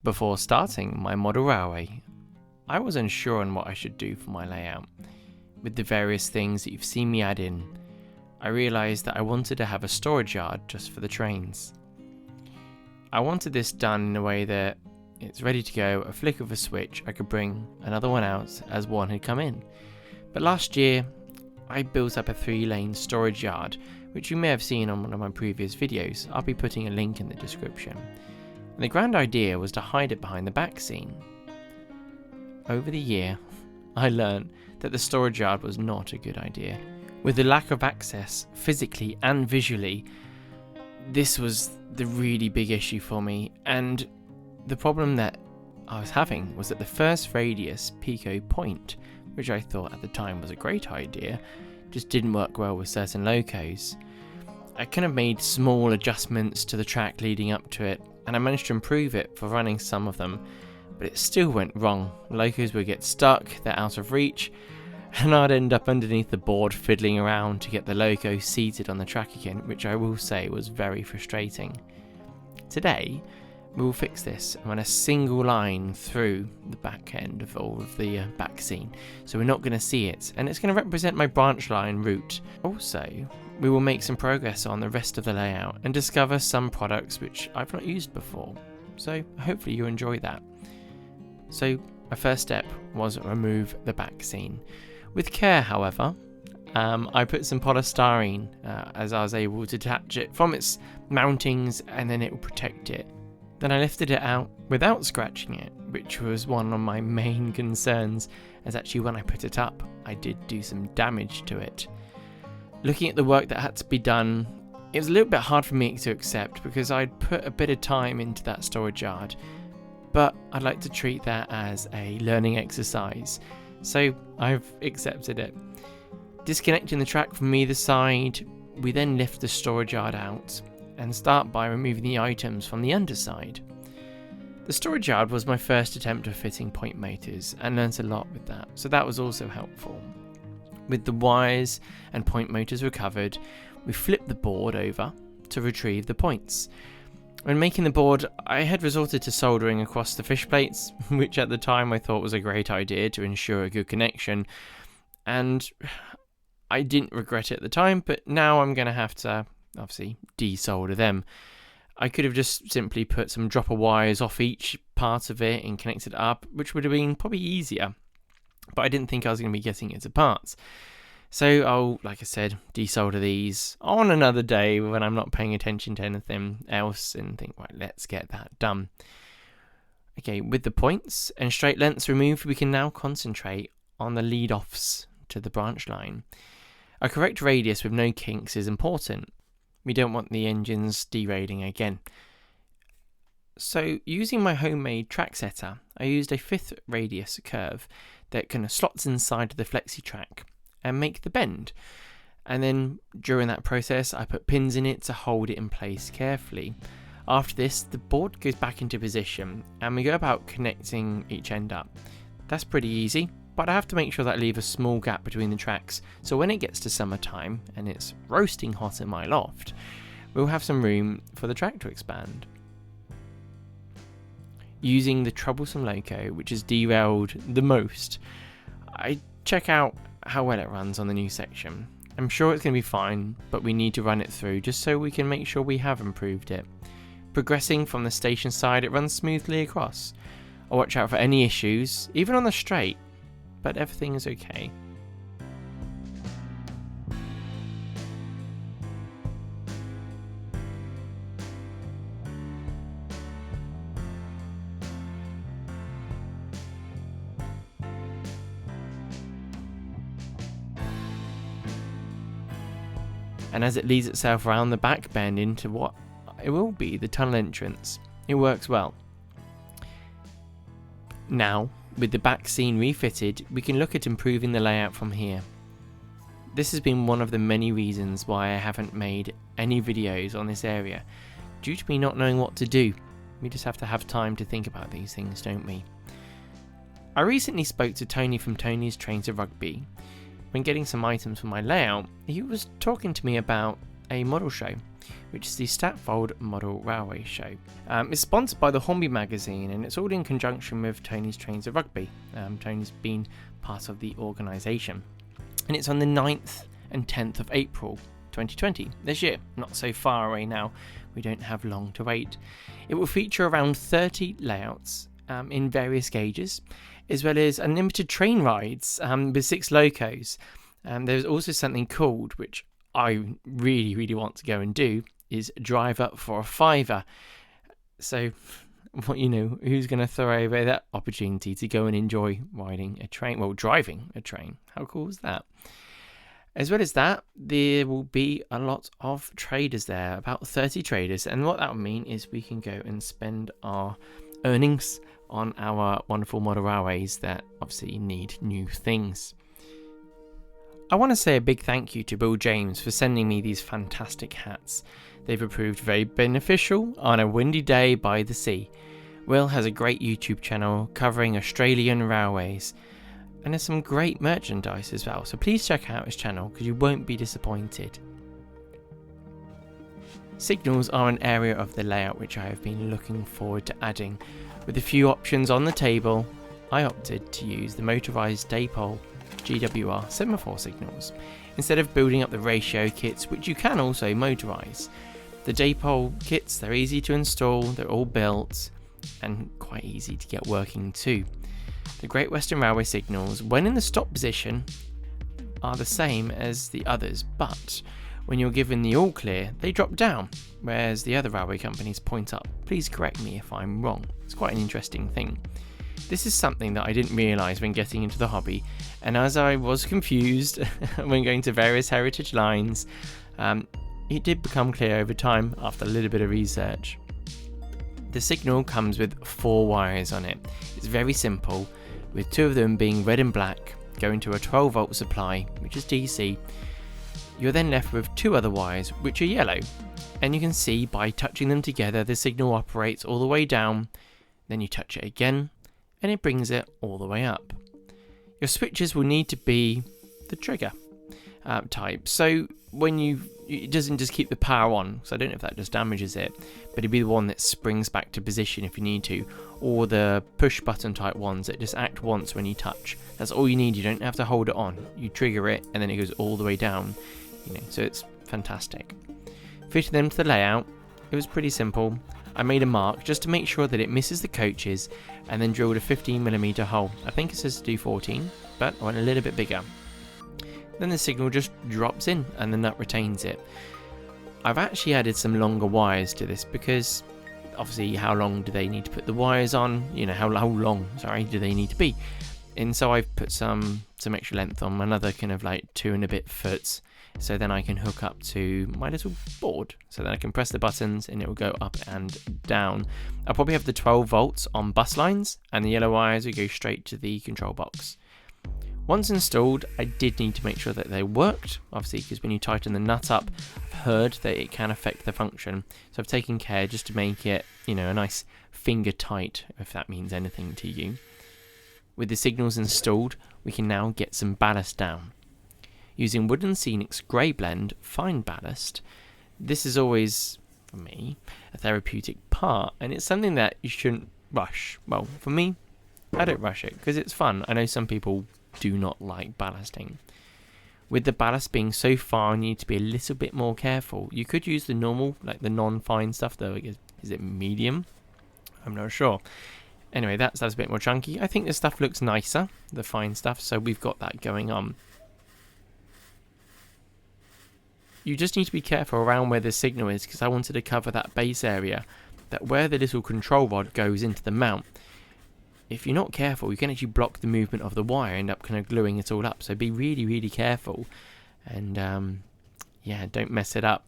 Before starting my model railway, I was unsure on what I should do for my layout. With the various things that you've seen me add in, I realised that I wanted to have a storage yard just for the trains. I wanted this done in a way that it's ready to go, a flick of a switch, I could bring another one out as one had come in. But last year, I built up a 3-lane storage yard, which you may have seen on one of my previous videos. I'll be putting a link in the description. And the grand idea was to hide it behind the back scene. Over the year, I learned that the storage yard was not a good idea. With the lack of access, physically and visually, this was the really big issue for me, and the problem that I was having was that the first radius pico point, which I thought at the time was a great idea, just didn't work well with certain locos. I kind of made small adjustments to the track leading up to it, and I managed to improve it for running some of them, but it still went wrong. Locos would get stuck, they're out of reach, and I'd end up underneath the board fiddling around to get the loco seated on the track again, which I will say was very frustrating. Today, we will fix this and run a single line through the back end of all of the back scene, so we're not going to see it, and it's going to represent my branch line route. Also, we will make some progress on the rest of the layout and discover some products which I've not used before, so hopefully you enjoy that. So my first step was remove the back scene. With care, however, I put some polystyrene as I was able to detach it from its mountings, and then it will protect it. Then I lifted it out without scratching it, which was one of my main concerns, as actually when I put it up, I did do some damage to it. Looking at the work that had to be done, it was a little bit hard for me to accept because I'd put a bit of time into that storage yard, but I'd like to treat that as a learning exercise, so I've accepted it. Disconnecting the track from either side, we then lift the storage yard out and start by removing the items from the underside. The storage yard was my first attempt of fitting point motors and learnt a lot with that, so that was also helpful. With the wires and point motors recovered, we flipped the board over to retrieve the points. When making the board, I had resorted to soldering across the fish plates, which at the time I thought was a great idea to ensure a good connection, and I didn't regret it at the time, but now I'm going to have to obviously desolder them. I could have just simply put some dropper wires off each part of it and connected it up, which would have been probably easier, but I didn't think I was going to be getting it to parts. So I'll, like I said, desolder these on another day when I'm not paying attention to anything else and think, right, let's get that done. Okay, with the points and straight lengths removed, we can now concentrate on the lead-offs to the branch line. A correct radius with no kinks is important. We don't want the engines derailing again. So using my homemade track setter, I used a 5th radius curve that kind of slots inside of the flexi track and make the bend. And then during that process, I put pins in it to hold it in place carefully. After this, the board goes back into position and we go about connecting each end up. That's pretty easy, but I have to make sure that I leave a small gap between the tracks, so when it gets to summertime and it's roasting hot in my loft, we'll have some room for the track to expand. Using the troublesome loco, which is derailed the most, I check out how well it runs on the new section. I'm sure it's going to be fine, but we need to run it through just so we can make sure we have improved it. Progressing from the station side, it runs smoothly across. I'll watch out for any issues, even on the straight, but everything is okay. And as it leads itself around the back bend into what it will be the tunnel entrance, it works well. Now, with the back scene refitted, we can look at improving the layout from here. This has been one of the many reasons why I haven't made any videos on this area, due to me not knowing what to do. We just have to have time to think about these things, don't we? I recently spoke to Tony from Tony's Trains of Rugby. When getting some items for my layout, he was talking to me about a model show. which is the Statfold Model Railway Show. It's sponsored by the Hornby magazine, and it's all in conjunction with Tony's Trains of Rugby. Tony's been part of the organisation. And it's on the 9th and 10th of April 2020, this year. Not so far away now, we don't have long to wait. It will feature around 30 layouts in various gauges, as well as unlimited train rides with 6 locos. There's also something called, which I really want to go and do, is drive up for a £5. So, who's going to throw away that opportunity to go and enjoy riding a train? Well, driving a train. How cool is that? As well as that, there will be a lot of traders there, about 30 traders. And what that will mean is we can go and spend our earnings on our wonderful model railways that obviously need new things. I want to say a big thank you to Bill James for sending me these fantastic hats. They've proved very beneficial on a windy day by the sea. Will has a great YouTube channel covering Australian railways, and there's some great merchandise as well, so please check out his channel because you won't be disappointed. Signals are an area of the layout which I have been looking forward to adding. With a few options on the table, I opted to use the motorised dapol GWR semaphore signals instead of building up the ratio kits, which you can also motorise. The dapol kits, they're easy to install, they're all built and quite easy to get working too. The Great Western Railway signals, when in the stop position, are the same as the others, but when you're given the all clear, they drop down, whereas the other railway companies point up. Please correct me if I'm wrong. It's quite an interesting thing. This is something that I didn't realise when getting into the hobby, and as I was confused when going to various heritage lines, it did become clear over time after a little bit of research. The signal comes with 4 wires on it. It's very simple, with 2 of them being red and black, going to a 12 volt supply, which is DC. You're then left with 2 other wires, which are yellow, and you can see by touching them together the signal operates all the way down, then you touch it again, and it brings it all the way up. Your switches will need to be the trigger type, so when it doesn't just keep the power on, so I don't know if that just damages it, but it'd be the one that springs back to position if you need to, or the push button type ones that just act once when you touch. That's all you need. You don't have to hold it on, you trigger it and then it goes all the way down, so it's fantastic. Fitting them to the layout, it was pretty simple. I made a mark just to make sure that it misses the coaches and then drilled a 15mm hole. I think it says to do 14, but I went a little bit bigger. Then the signal just drops in and the nut retains it. I've actually added some longer wires to this because obviously how long do they need to put the wires on? How long do they need to be? And so I've put some extra length on, another kind of like 2 and a bit foot, so then I can hook up to my little board, so then I can press the buttons and it will go up and down. I'll probably have the 12 volts on bus lines and the yellow wires will go straight to the control box. Once installed, I did need to make sure that they worked, obviously, because when you tighten the nut up, I've heard that it can affect the function. So I've taken care just to make it, a nice finger tight, if that means anything to you. With the signals installed, we can now get some ballast down. Using Wooden Scenic's Grey Blend Fine Ballast, this is always, for me, a therapeutic part, and it's something that you shouldn't rush. Well, for me, I don't rush it, because it's fun. I know some people do not like ballasting. With the ballast being so fine, you need to be a little bit more careful. You could use the normal, like the non-fine stuff though. Is it medium? I'm not sure. Anyway, that's a bit more chunky. I think this stuff looks nicer, the fine stuff, so we've got that going on. You just need to be careful around where the signal is, because I wanted to cover that base area, that where the little control rod goes into the mount. If you're not careful, you can actually block the movement of the wire, end up kind of gluing it all up. So be really careful, and don't mess it up.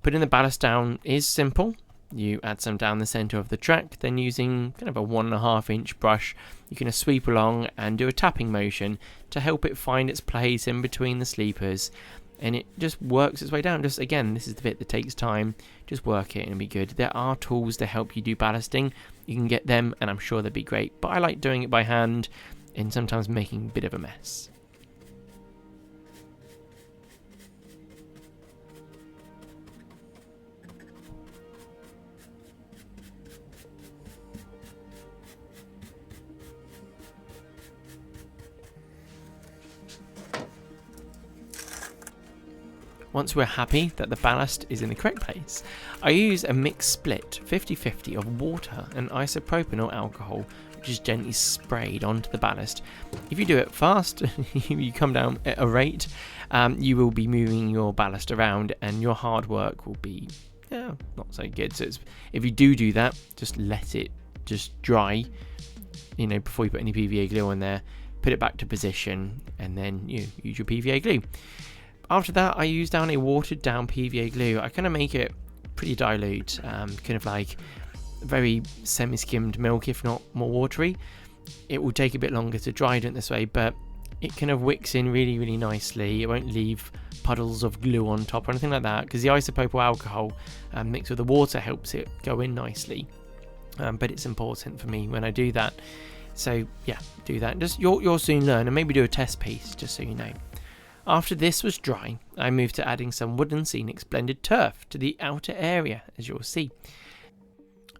Putting the ballast down is simple. You add some down the center of the track, then using kind of a 1.5 inch brush, you can sweep along and do a tapping motion to help it find its place in between the sleepers, and it just works its way down. Just again, this is the bit that takes time. Just work it and it'll be good. There are tools to help you do ballasting. You can get them and I'm sure they'd be great, but I like doing it by hand and sometimes making a bit of a mess. Once we're happy that the ballast is in the correct place, I use a mixed split 50-50 of water and isopropanol alcohol, which is gently sprayed onto the ballast. If you do it fast, you come down at a rate, you will be moving your ballast around and your hard work will be not so good. So if you do that, just let it just dry, before you put any PVA glue on there. Put it back to position and then you use your PVA glue. After that, I use down a watered down PVA glue. I kind of make it pretty dilute, kind of like very semi-skimmed milk, if not more watery. It will take a bit longer to dry it this way, but it kind of wicks in really, really nicely. It won't leave puddles of glue on top or anything like that, because the isopropyl alcohol mixed with the water helps it go in nicely. But it's important for me when I do that. So yeah, do that. Just you'll soon learn, and maybe do a test piece just so you know. After this was dry, I moved to adding some Wooden Scenics blended turf to the outer area, as you'll see.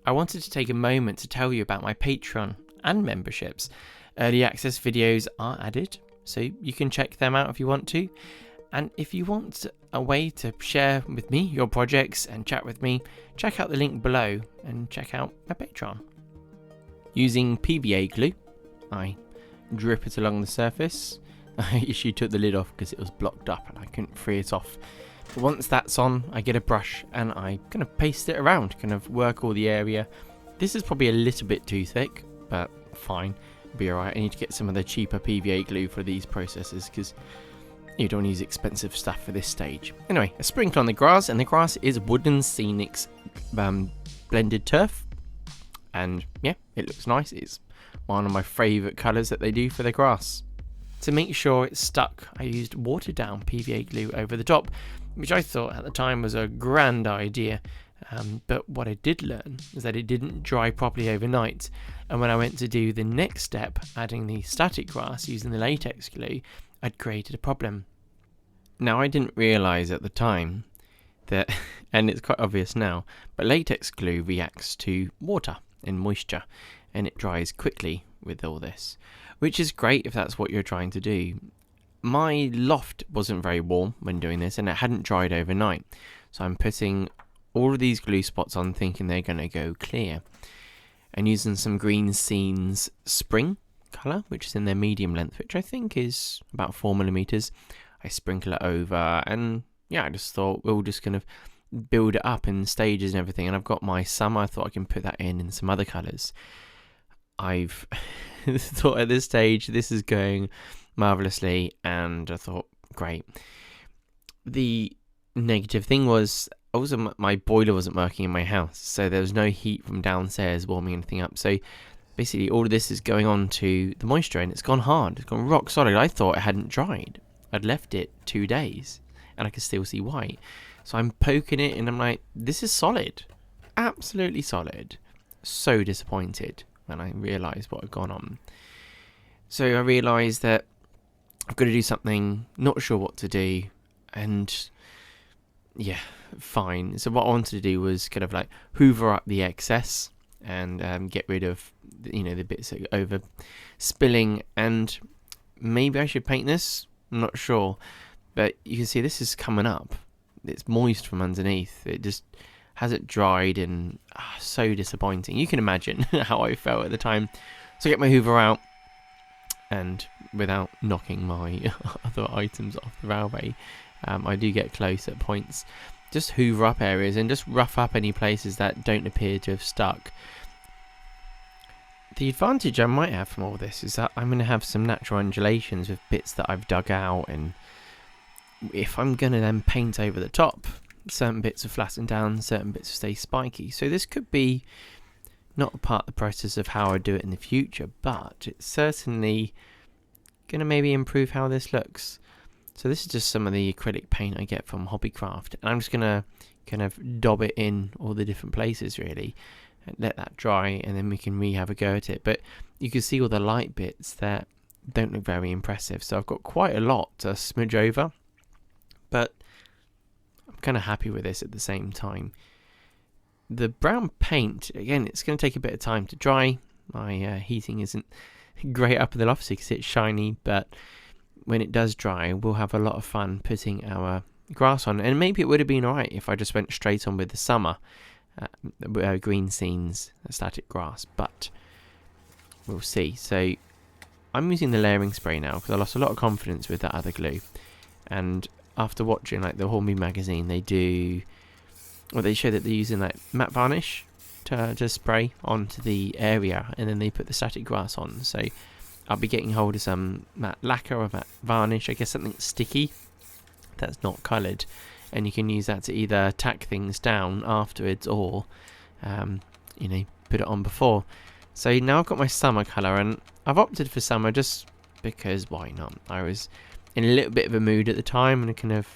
I wanted to take a moment to tell you about my Patreon and memberships. Early access videos are added, so you can check them out if you want to. And if you want a way to share with me your projects and chat with me, check out the link below and check out my Patreon. Using PVA glue, I drip it along the surface. I actually took the lid off because it was blocked up and I couldn't free it off. But once that's on, I get a brush and I kind of paste it around, kind of work all the area. This is probably a little bit too thick, but fine, it'll be alright. I need to get some of the cheaper PVA glue for these processes because you don't use expensive stuff for this stage. Anyway, a sprinkle on the grass, and the grass is Wooden Scenics blended turf. And yeah, it looks nice. It's one of my favourite colours that they do for the grass. To make sure it's stuck, I used watered down PVA glue over the top, which I thought at the time was a grand idea. But what I did learn is that it didn't dry properly overnight. And when I went to do the next step, adding the static grass using the latex glue, I'd created a problem. Now, I didn't realise at the time that, and it's quite obvious now, but latex glue reacts to water and moisture, and it dries quickly with all this, which is great if that's what you're trying to do. My loft wasn't very warm when doing this, and it hadn't dried overnight, so I'm putting all of these glue spots on thinking they're going to go clear, and using some Green Scenes spring colour, which is in their medium length, which I think is about 4mm. I sprinkle it over, and yeah, I just thought we'll just kind of build it up in stages and everything. And I've got my summer, I thought I can put that in some other colours. I've thought at this stage this is going marvellously, and I thought great. The negative thing was also my boiler wasn't working in my house, so there was no heat from downstairs warming anything up. So basically all of this is going on to the moisture, and it's gone hard. It's gone rock solid. I thought it hadn't dried. I'd left it 2 days and I could still see white. So I'm poking it and I'm like, this is solid. Absolutely solid. So disappointed when I realised what had gone on. So I realised that I've got to do something, not sure what to do, and yeah, fine. So what I wanted to do was kind of like hoover up the excess and get rid of, the bits that are over spilling, and maybe I should paint this, I'm not sure, but you can see this is coming up. It's moist from underneath. It just hasn't dried, and so disappointing. You can imagine how I felt at the time. So I get my hoover out, and without knocking my other items off the railway, I do get close at points. Just hoover up areas and just rough up any places that don't appear to have stuck. The advantage I might have from all this is that I'm going to have some natural undulations with bits that I've dug out, and if I'm going to then paint over the top, certain bits are flattened down, certain bits stay spiky. So this could be not a part of the process of how I do it in the future, but it's certainly going to maybe improve how this looks. So this is just some of the acrylic paint I get from Hobbycraft, and I'm just going to kind of daub it in all the different places really, and let that dry, and then we can have a go at it. But you can see all the light bits that don't look very impressive, so I've got quite a lot to smudge over, but I'm kind of happy with this at the same time. The brown paint, again, it's going to take a bit of time to dry. My heating isn't great up in the loft because it's shiny, but when it does dry, we'll have a lot of fun putting our grass on, and maybe it would have been alright if I just went straight on with the summer green scenes, static grass, but we'll see. So I'm using the layering spray now because I lost a lot of confidence with that other glue, and after watching like the Hornby magazine, they show that they're using like matte varnish to spray onto the area, and then they put the static grass on. So I'll be getting hold of some matte lacquer or matte varnish, I guess something sticky that's not coloured, and you can use that to either tack things down afterwards or put it on before. So now I've got my summer colour, and I've opted for summer just because why not. I was in a little bit of a mood at the time, and I kind of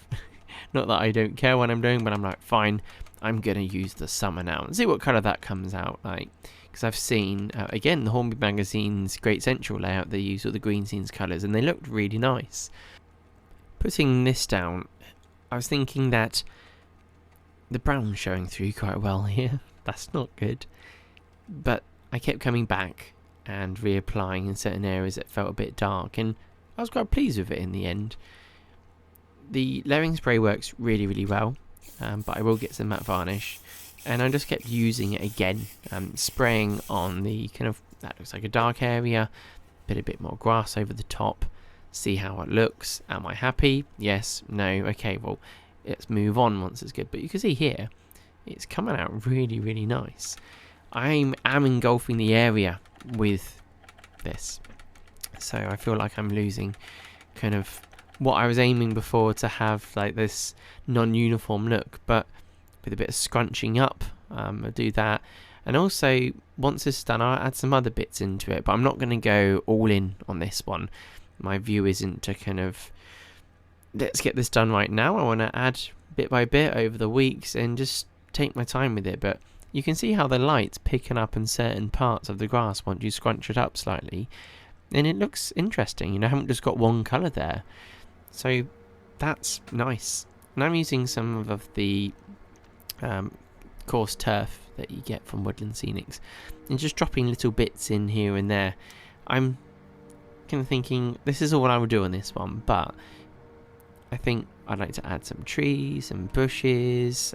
not that I don't care what I'm doing, but I'm like, fine, I'm gonna use the summer now and see what colour that comes out like, because I've seen again the Hornby magazine's Great Central layout. They use all the green scenes colours and they looked really nice. Putting this down, I was thinking that the brown's showing through quite well here. That's not good, but I kept coming back and reapplying in certain areas that felt a bit dark, and I was quite pleased with it in the end. The layering spray works really, really well, but I will get some matte varnish, and I just kept using it again, spraying on the kind of, that looks like a dark area, put a bit more grass over the top, see how it looks. Am I happy? Yes, no, okay, well, let's move on once it's good. But you can see here, it's coming out really, really nice. I am engulfing the area with this, so I feel like I'm losing kind of what I was aiming before to have, like this non-uniform look, but with a bit of scrunching up. I'll do that, and also once this is done, I'll add some other bits into it, but I'm not going to go all in on this one. My view isn't to kind of, let's get this done right now. I want to add bit by bit over the weeks and just take my time with it. But you can see how the light's picking up in certain parts of the grass once you scrunch it up slightly, and it looks interesting. I haven't just got one colour there, so that's nice. And I'm using some of the coarse turf that you get from Woodland Scenics and just dropping little bits in here and there. I'm kind of thinking this is all I would do on this one, but I think I'd like to add some trees and bushes.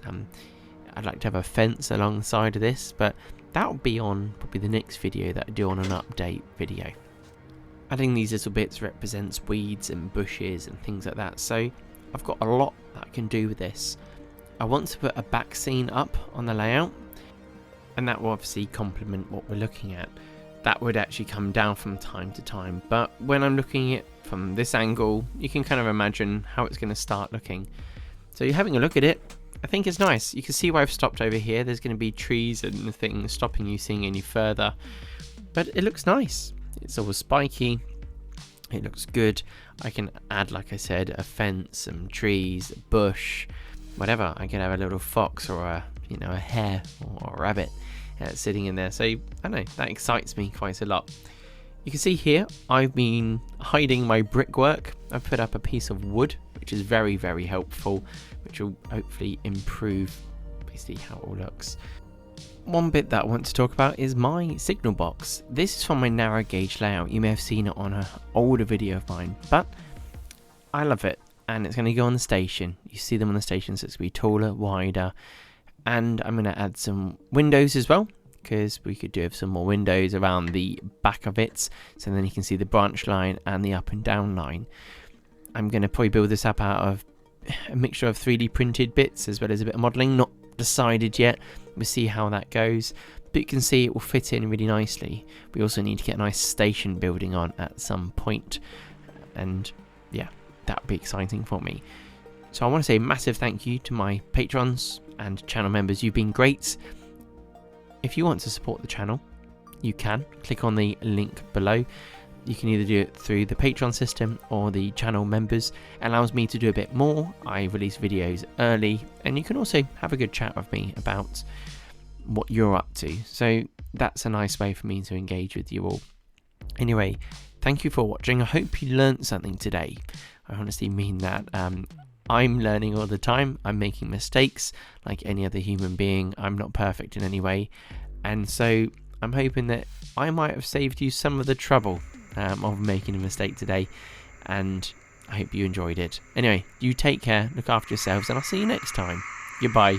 I'd like to have a fence alongside of this, but that'll be on probably the next video that I do on an update video. Adding these little bits represents weeds and bushes and things like that, so I've got a lot that I can do with this. I want to put a back scene up on the layout, and that will obviously complement what we're looking at. That would actually come down from time to time, but when I'm looking at it from this angle, you can kind of imagine how it's going to start looking. So you're having a look at it, I think it's nice. You can see where I've stopped over here. There's going to be trees and things stopping you seeing any further, but it looks nice. It's all spiky, it looks good. I can add, like I said, a fence, some trees, a bush, whatever. I can have a little fox or a hare or a rabbit sitting in there. So I don't know, that excites me quite a lot. You can see here I've been hiding my brickwork. I've put up a piece of wood, which is very, very helpful, which will hopefully improve basically how it all looks. One bit that I want to talk about is my signal box. This is from my narrow gauge layout. You may have seen it on an older video of mine, but I love it, and it's going to go on the station. You see them on the station, so it's going to be taller, wider, and I'm going to add some windows as well, because we could do have some more windows around the back of it, so then you can see the branch line and the up and down line. I'm going to probably build this up out of a mixture of 3D printed bits as well as a bit of modelling. Not decided yet. We'll see how that goes, but you can see it will fit in really nicely. We also need to get a nice station building on at some point, and yeah, that would be exciting for me. So I want to say a massive thank you to my patrons and channel members. You've been great. If you want to support the channel, you can click on the link below. You can either do it through the Patreon system or the channel members. It allows me to do a bit more. I release videos early, and you can also have a good chat with me about what you're up to. So that's a nice way for me to engage with you all. Anyway, thank you for watching. I hope you learned something today. I honestly mean that. I'm learning all the time. I'm making mistakes like any other human being. I'm not perfect in any way. And so I'm hoping that I might have saved you some of the trouble of making a mistake today, and I hope you enjoyed it. Anyway, you take care, look after yourselves, and I'll see you next time. Goodbye.